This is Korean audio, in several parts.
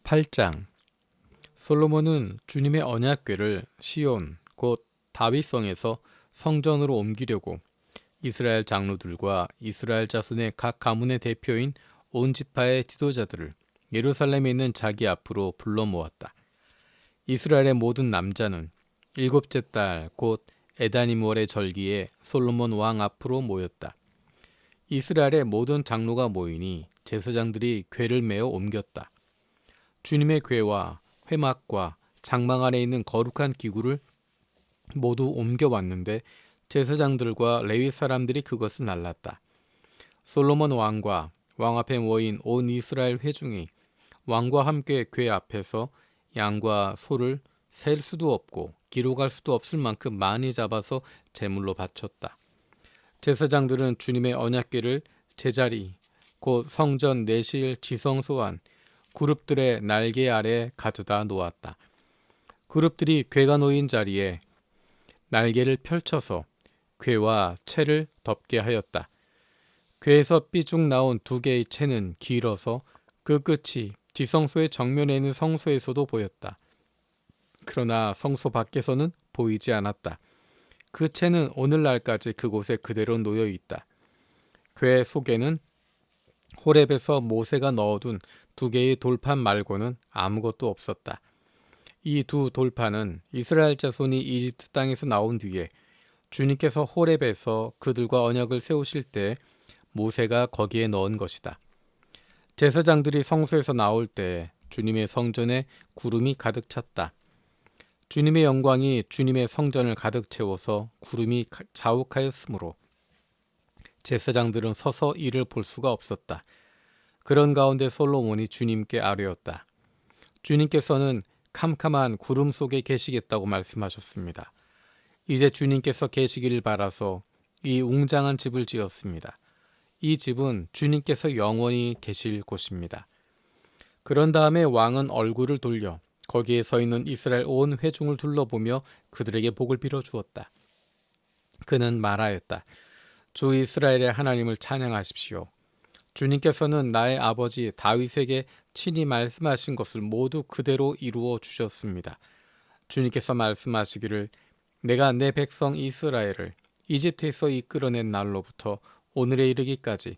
8장. 솔로몬은 주님의 언약궤를 시온 곧 다윗성에서 성전으로 옮기려고 이스라엘 장로들과 이스라엘 자손의 각 가문의 대표인 온 지파의 지도자들을 예루살렘에 있는 자기 앞으로 불러 모았다. 이스라엘의 모든 남자는 일곱째 달 곧 에다님월의 절기에 솔로몬 왕 앞으로 모였다. 이스라엘의 모든 장로가 모이니 제사장들이 궤를 메어 옮겼다. 주님의 궤와 회막과 장막 안에 있는 거룩한 기구를 모두 옮겨왔는데 제사장들과 레위 사람들이 그것을 날랐다. 솔로몬 왕과 왕 앞에 모인 온 이스라엘 회중이 왕과 함께 궤 앞에서 양과 소를 셀 수도 없고 기록할 수도 없을 만큼 많이 잡아서 제물로 바쳤다. 제사장들은 주님의 언약궤를 제자리 곧 성전 내실 지성소 안 그룹들의 날개 아래 가져다 놓았다. 그룹들이 궤가 놓인 자리에 날개를 펼쳐서 궤와 채를 덮게 하였다. 궤에서 삐죽 나온 두 개의 채는 길어서 그 끝이 지성소의 정면에 있는 성소에서도 보였다. 그러나 성소 밖에서는 보이지 않았다. 그 채는 오늘날까지 그곳에 그대로 놓여 있다. 궤 속에는 호렙에서 모세가 넣어둔 두 개의 돌판 말고는 아무것도 없었다. 이 두 돌판은 이스라엘 자손이 이집트 땅에서 나온 뒤에 주님께서 호렙에서 그들과 언약을 세우실 때 모세가 거기에 넣은 것이다. 제사장들이 성소에서 나올 때 주님의 성전에 구름이 가득 찼다. 주님의 영광이 주님의 성전을 가득 채워서 구름이 자욱하였으므로 제사장들은 서서 이를 볼 수가 없었다. 그런 가운데 솔로몬이 주님께 아뢰었다. 주님께서는 캄캄한 구름 속에 계시겠다고 말씀하셨습니다. 이제 주님께서 계시기를 바라서 이 웅장한 집을 지었습니다. 이 집은 주님께서 영원히 계실 곳입니다. 그런 다음에 왕은 얼굴을 돌려 거기에 서 있는 이스라엘 온 회중을 둘러보며 그들에게 복을 빌어 주었다. 그는 말하였다. 주 이스라엘의 하나님을 찬양하십시오. 주님께서는 나의 아버지 다윗에게 친히 말씀하신 것을 모두 그대로 이루어 주셨습니다. 주님께서 말씀하시기를 내가 내 백성 이스라엘을 이집트에서 이끌어낸 날로부터 오늘에 이르기까지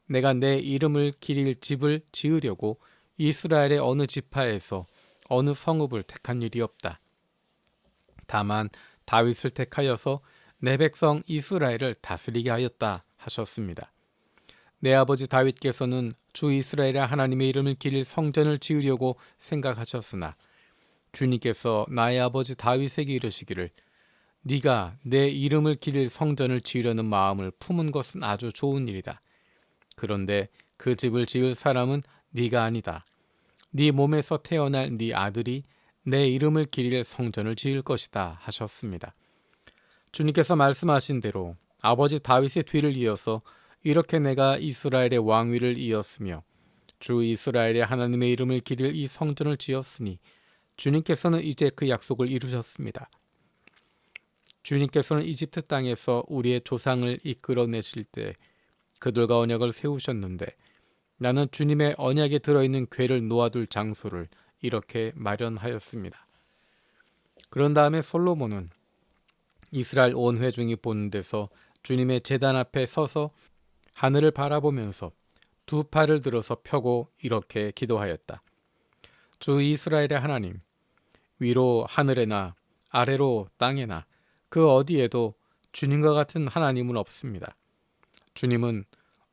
내가 내 이름을 기릴 집을 지으려고 이스라엘의 어느 지파에서 어느 성읍을 택한 일이 없다. 다만 다윗을 택하여서 내 백성 이스라엘을 다스리게 하였다 하셨습니다. 내 아버지 다윗께서는 주 이스라엘의 하나님의 이름을 기릴 성전을 지으려고 생각하셨으나 주님께서 나의 아버지 다윗에게 이르시기를 네가 내 이름을 기릴 성전을 지으려는 마음을 품은 것은 아주 좋은 일이다. 그런데 그 집을 지을 사람은 네가 아니다. 네 몸에서 태어날 네 아들이 내 이름을 기릴 성전을 지을 것이다 하셨습니다. 주님께서 말씀하신 대로 아버지 다윗의 뒤를 이어서 이렇게 내가 이스라엘의 왕위를 이었으며 주 이스라엘의 하나님의 이름을 기릴 이 성전을 지었으니 주님께서는 이제 그 약속을 이루셨습니다. 주님께서는 이집트 땅에서 우리의 조상을 이끌어내실 때 그들과 언약을 세우셨는데 나는 주님의 언약에 들어있는 궤를 놓아둘 장소를 이렇게 마련하였습니다. 그런 다음에 솔로몬은 이스라엘 온 회중이 보는 데서 주님의 제단 앞에 서서 하늘을 바라보면서 두 팔을 들어서 펴고 이렇게 기도하였다. 주 이스라엘의 하나님, 위로 하늘에나 아래로 땅에나 그 어디에도 주님과 같은 하나님은 없습니다. 주님은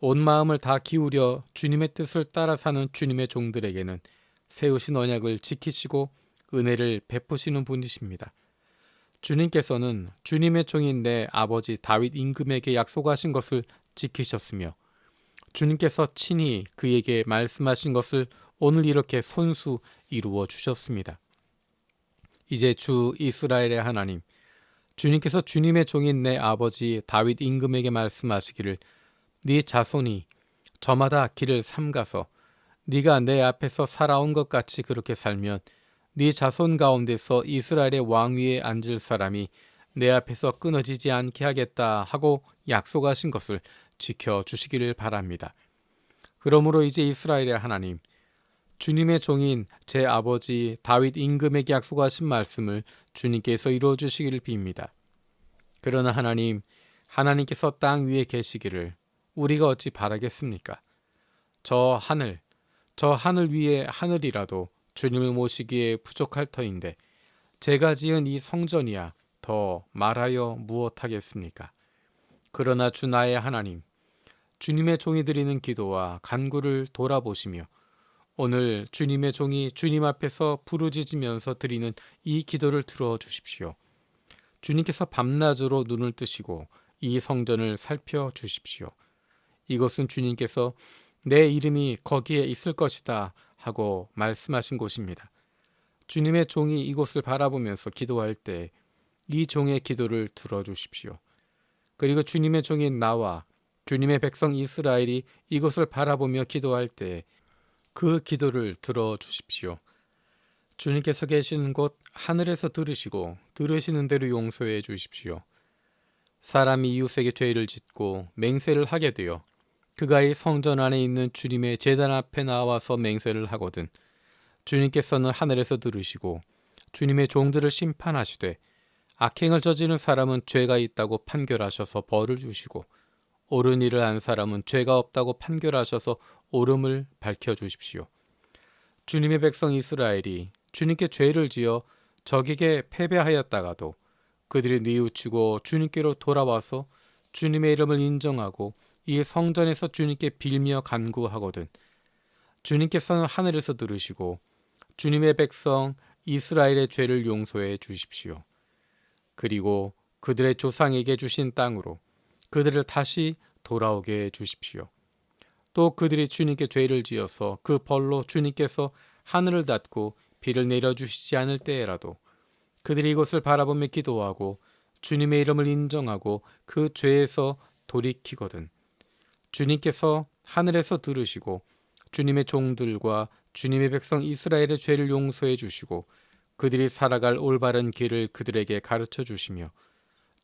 온 마음을 다 기울여 주님의 뜻을 따라 사는 주님의 종들에게는 세우신 언약을 지키시고 은혜를 베푸시는 분이십니다. 주님께서는 주님의 종인 내 아버지 다윗 임금에게 약속하신 것을 지키셨으며 주님께서 친히 그에게 말씀하신 것을 오늘 이렇게 손수 이루어 주셨습니다. 이제 주 이스라엘의 하나님, 주님께서 주님의 종인 내 아버지 다윗 임금에게 말씀하시기를 네 자손이 저마다 길을 삼가서 네가 내 앞에서 살아온 것 같이 그렇게 살면 네 자손 가운데서 이스라엘의 왕위에 앉을 사람이 내 앞에서 끊어지지 않게 하겠다 하고 약속하신 것을 지켜주시기를 바랍니다. 그러므로 이제 이스라엘의 하나님, 주님의 종인 제 아버지 다윗 임금에게 약속하신 말씀을 주님께서 이루어 주시기를 빕니다. 그러나 하나님께서 땅 위에 계시기를 우리가 어찌 바라겠습니까? 저 하늘 위에 하늘이라도 주님을 모시기에 부족할 터인데 제가 지은 이 성전이야 더 말하여 무엇하겠습니까? 그러나 주 나의 하나님, 주님의 종이 드리는 기도와 간구를 돌아보시며 오늘 주님의 종이 주님 앞에서 부르짖으면서 드리는 이 기도를 들어주십시오. 주님께서 밤낮으로 눈을 뜨시고 이 성전을 살펴주십시오. 이것은 주님께서 내 이름이 거기에 있을 것이다 하고 말씀하신 곳입니다. 주님의 종이 이곳을 바라보면서 기도할 때 이 종의 기도를 들어주십시오. 그리고 주님의 종인 나와 주님의 백성 이스라엘이 이곳을 바라보며 기도할 때 그 기도를 들어주십시오. 주님께서 계시는 곳 하늘에서 들으시고 들으시는 대로 용서해 주십시오. 사람이 이웃에게 죄를 짓고 맹세를 하게 되어 그가 이 성전 안에 있는 주님의 제단 앞에 나와서 맹세를 하거든 주님께서는 하늘에서 들으시고 주님의 종들을 심판하시되 악행을 저지른 사람은 죄가 있다고 판결하셔서 벌을 주시고 옳은 일을 한 사람은 죄가 없다고 판결하셔서 옳음을 밝혀주십시오. 주님의 백성 이스라엘이 주님께 죄를 지어 적에게 패배하였다가도 그들이 뉘우치고 주님께로 돌아와서 주님의 이름을 인정하고 이 성전에서 주님께 빌며 간구하거든 주님께서는 하늘에서 들으시고 주님의 백성 이스라엘의 죄를 용서해 주십시오. 그리고 그들의 조상에게 주신 땅으로 그들을 다시 돌아오게 해 주십시오. 또 그들이 주님께 죄를 지어서 그 벌로 주님께서 하늘을 닫고 비를 내려주시지 않을 때에라도 그들이 이곳을 바라보며 기도하고 주님의 이름을 인정하고 그 죄에서 돌이키거든 주님께서 하늘에서 들으시고 주님의 종들과 주님의 백성 이스라엘의 죄를 용서해 주시고 그들이 살아갈 올바른 길을 그들에게 가르쳐 주시며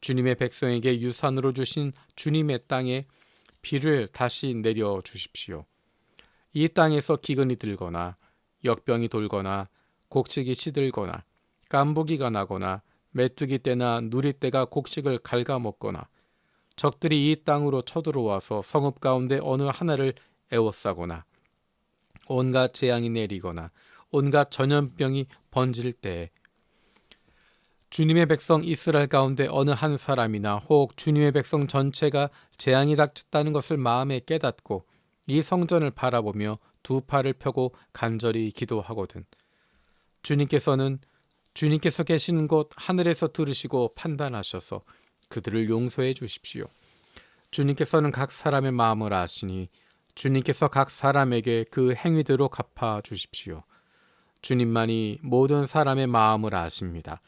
주님의 백성에게 유산으로 주신 주님의 땅에 비를 다시 내려 주십시오. 이 땅에서 기근이 들거나 역병이 돌거나 곡식이 시들거나 깐부기가 나거나 메뚜기 떼나 누리 떼가 곡식을 갉아먹거나 적들이 이 땅으로 쳐들어와서 성읍 가운데 어느 하나를 에워싸거나 온갖 재앙이 내리거나 온갖 전염병이 번질 때에 주님의 백성 이스라엘 가운데 어느 한 사람이나 혹 주님의 백성 전체가 재앙이 닥쳤다는 것을 마음에 깨닫고 이 성전을 바라보며 두 팔을 펴고 간절히 기도하거든 주님께서 계시는 곳 하늘에서 들으시고 판단하셔서 그들을 용서해 주십시오. 주님께서는 각 사람의 마음을 아시니 주님께서 각 사람에게 그 행위대로 갚아 주십시오. 주님만이 모든 사람의 마음을 아십니다.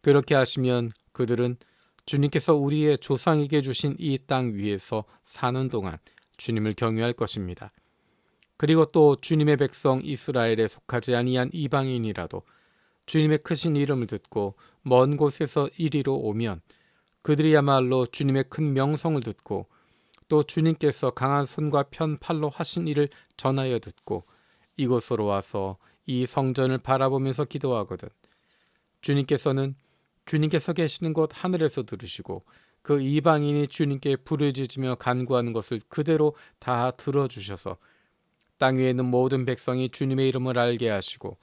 그렇게 하시면 그들은 주님께서 우리의 조상에게 주신 이 땅 위에서 사는 동안 주님을 경외할 것입니다. 그리고 또 주님의 백성 이스라엘에 속하지 아니한 이방인이라도 주님의 크신 이름을 듣고 먼 곳에서 이리로 오면 그들이야말로 주님의 큰 명성을 듣고 또 주님께서 강한 손과 편 팔로 하신 일을 전하여 듣고 이곳으로 와서 이 성전을 바라보면서 기도하거든 주님께서 계시는 곳 하늘에서 들으시고 그 이방인이 주님께 부르짖으며 간구하는 것을 그대로 다 들어주셔서 땅 위에 있는 모든 백성이 주님의 이름을 알게 하시고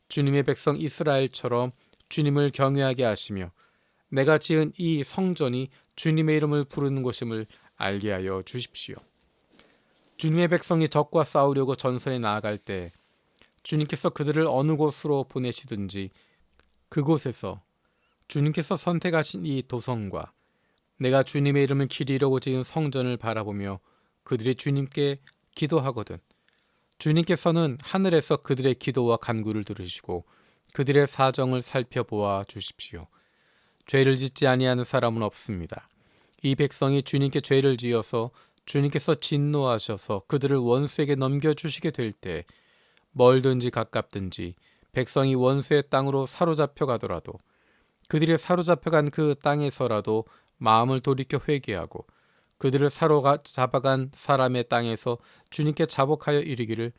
주님의 백성 이스라엘처럼 주님을 경외하게 하시며 내가 지은 이 성전이 주님의 이름을 부르는 곳임을 알게 하여 주십시오. 주님의 백성이 적과 싸우려고 전선에 나아갈 때 주님께서 그들을 어느 곳으로 보내시든지 그곳에서 주님께서 선택하신 이 도성과 내가 주님의 이름을 기리려고 지은 성전을 바라보며 그들이 주님께 기도하거든 주님께서는 하늘에서 그들의 기도와 간구를 들으시고 그들의 사정을 살펴보아 주십시오. 죄를 짓지 아니하는 사람은 없습니다. 이 백성이 주님께 죄를 지어서 주님께서 진노하셔서 그들을 원수에게 넘겨주시게 될 때 멀든지 가깝든지 백성이 원수의 땅으로 사로잡혀 가더라도 그들이 사로잡혀간 그 땅에서라도 마음을 돌이켜 회개하고 그들을 사로잡아간 사람의 땅에서 주님께 자복하여 이르기를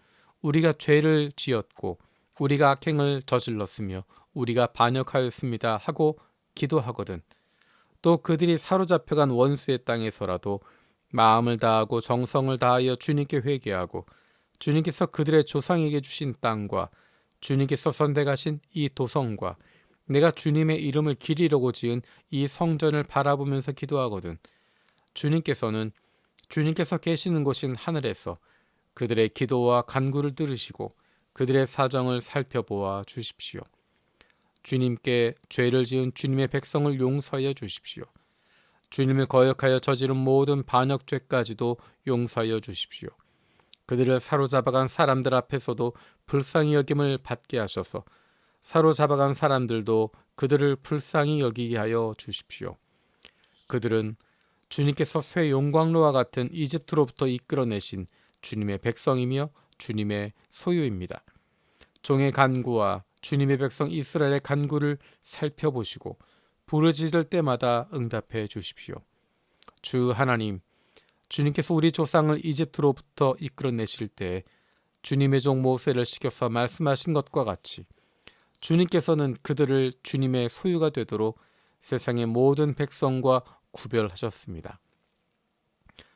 우리가 죄를 지었고 우리가 악행을 저질렀으며 우리가 반역하였습니다 하고 기도하거든. 또 그들이 사로잡혀간 원수의 땅에서라도 마음을 다하고 정성을 다하여 주님께 회개하고 주님께서 그들의 조상에게 주신 땅과 주님께서 선택하신 이 도성과 내가 주님의 이름을 기리려고 지은 이 성전을 바라보면서 기도하거든. 주님께서 계시는 곳인 하늘에서 그들의 기도와 간구를 들으시고 그들의 사정을 살펴보아 주십시오. 주님께 죄를 지은 주님의 백성을 용서하여 주십시오. 주님을 거역하여 저지른 모든 반역죄까지도 용서하여 주십시오. 그들을 사로잡아간 사람들 앞에서도 불쌍히 여김을 받게 하셔서 사로잡아간 사람들도 그들을 불쌍히 여기게 하여 주십시오. 그들은 주님께서 쇠 용광로와 같은 이집트로부터 이끌어내신 주님의 백성이며 주님의 소유입니다. 종의 간구와 주님의 백성 이스라엘의 간구를 살펴보시고 부르짖을 때마다 응답해 주십시오. 주 하나님, 주님께서 우리 조상을 이집트로부터 이끌어내실 때 주님의 종 모세를 시켜서 말씀하신 것과 같이 주님께서는 그들을 주님의 소유가 되도록 세상의 모든 백성과 구별하셨습니다.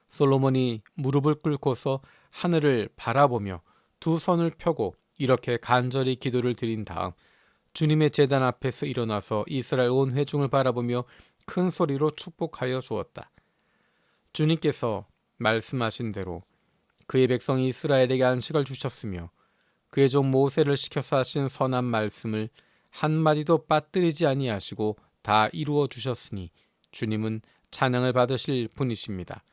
솔로몬이 무릎을 꿇고서 하늘을 바라보며 두 손을 펴고 이렇게 간절히 기도를 드린 다음 주님의 제단 앞에서 일어나서 이스라엘 온 회중을 바라보며 큰 소리로 축복하여 주었다. 주님께서 말씀하신 대로 그의 백성 이스라엘에게 안식을 주셨으며 그의 종 모세를 시켜서 하신 선한 말씀을 한마디도 빠뜨리지 아니하시고 다 이루어 주셨으니 주님은 찬양을 받으실 분이십니다.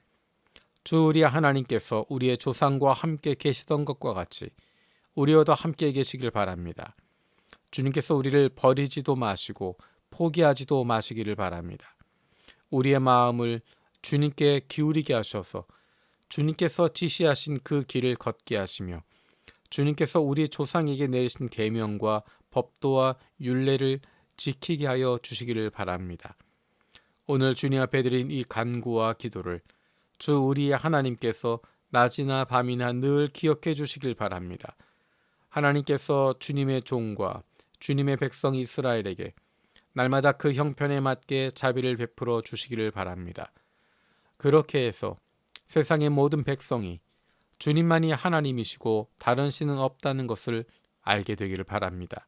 주 우리 하나님께서 우리의 조상과 함께 계시던 것과 같이 우리와도 함께 계시길 바랍니다. 주님께서 우리를 버리지도 마시고 포기하지도 마시기를 바랍니다. 우리의 마음을 주님께 기울이게 하셔서 주님께서 지시하신 그 길을 걷게 하시며 주님께서 우리 조상에게 내리신 계명과 법도와 율례를 지키게 하여 주시기를 바랍니다. 오늘 주님 앞에 드린 이 간구와 기도를 주 우리의 하나님께서 낮이나 밤이나 늘 기억해 주시길 바랍니다. 하나님께서 주님의 종과 주님의 백성 이스라엘에게 날마다 그 형편에 맞게 자비를 베풀어 주시기를 바랍니다. 그렇게 해서 세상의 모든 백성이 주님만이 하나님이시고 다른 신은 없다는 것을 알게 되기를 바랍니다.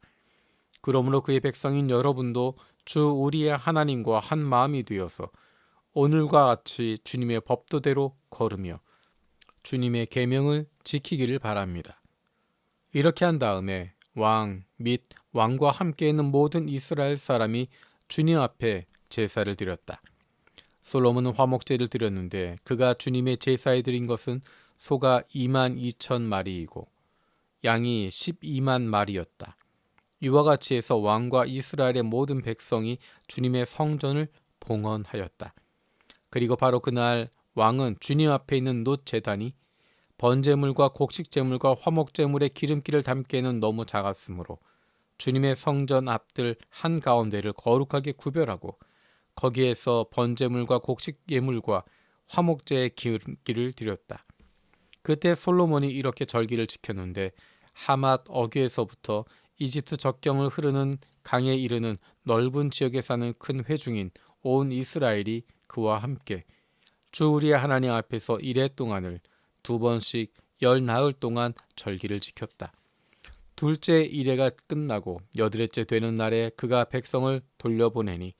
그러므로 그의 백성인 여러분도 주 우리의 하나님과 한 마음이 되어서 오늘과 같이 주님의 법도대로 걸으며 주님의 계명을 지키기를 바랍니다. 이렇게 한 다음에 왕 및 왕과 함께 있는 모든 이스라엘 사람이 주님 앞에 제사를 드렸다. 솔로몬은 화목제를 드렸는데 그가 주님의 제사에 드린 것은 소가 22,000마리이고 양이 12만 마리였다. 이와 같이 해서 왕과 이스라엘의 모든 백성이 주님의 성전을 봉헌하였다. 그리고 바로 그날 왕은 주님 앞에 있는 놋 제단이 번제물과 곡식제물과 화목제물의 기름기를 담기에는 너무 작았으므로 주님의 성전 앞들 한가운데를 거룩하게 구별하고 거기에서 번제물과 곡식 예물과 화목제의 기름기를 드렸다. 그때 솔로몬이 이렇게 절기를 지켰는데 하맛 어귀에서부터 이집트 적경을 흐르는 강에 이르는 넓은 지역에 사는 큰 회중인 온 이스라엘이 그와 함께 주 우리의 하나님 앞에서 이레 동안을 2번씩 10나흘 동안 절기를 지켰다. 둘째 이레가 끝나고 8일째 되는 날에 그가 백성을 돌려보내니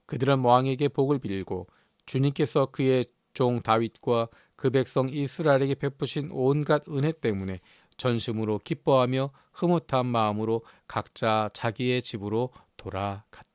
그들은 왕에게 복을 빌고 주님께서 그의 종 다윗과 그 백성 이스라엘에게 베푸신 온갖 은혜 때문에 전심으로 기뻐하며 흐뭇한 마음으로 각자 자기의 집으로 돌아갔다.